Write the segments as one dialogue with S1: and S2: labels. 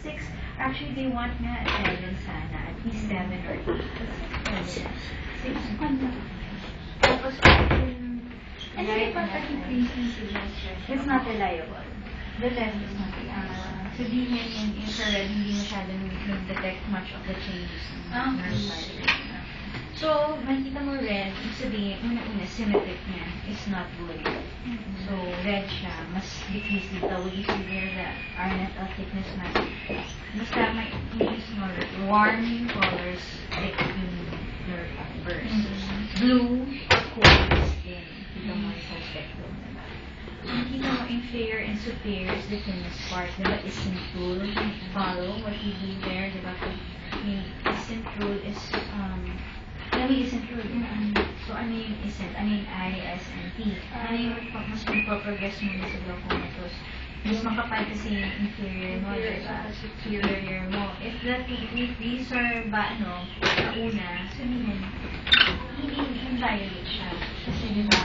S1: 6. Actually, they want nga 7 sana. At least 7 or 8. But 6 pwede na. 6. Tapos, it's not reliable. The test is not reliable. Sabihin yung infrared, hindi masyadong nag-detect much of the changes ng nerve fiber. So, makikita mo red, ibig sabihin, una-una, symmetric niya is not good. So, red siya, mas decrease dito. Will you see there the RNFL thickness na? Basta may use mo, warm yung colors, thick yung nerve fibers. Blue, cold skin. Kita mo sa spectrum. Makikita mo inferior and superior is the thinnest part. Diba, isn't rule? Follow what you do there. Diba, yung isn't rule is, ano yung isn't rule? So, ano yung isn't? Ano yung ISNT? Ano yung mas magpaprogress mo sa glaucoma? Mas makapal kasi yung inferior mo, diba? Superior mo. If these are ba, sa una, sabihin, hindi invalidate siya. Kasi diba,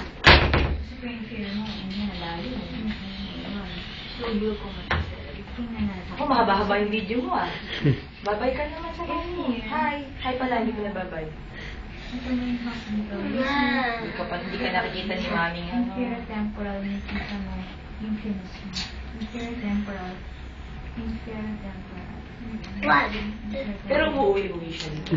S1: super inferior mo, nalalo. So, glaucoma. Tingnan natin.
S2: Ako, mahaba-haba yung video mo Babay ka naman sa kanya. Hi. Hi pala, hindi ko na babay.
S1: Ito na yung house dito.
S2: Hindi ka nakikita ni mami nga.
S1: Inferior temporal, nakikita mo yung finis mo. Inferior temporal.
S2: Pero umuwi-uwi siya dito.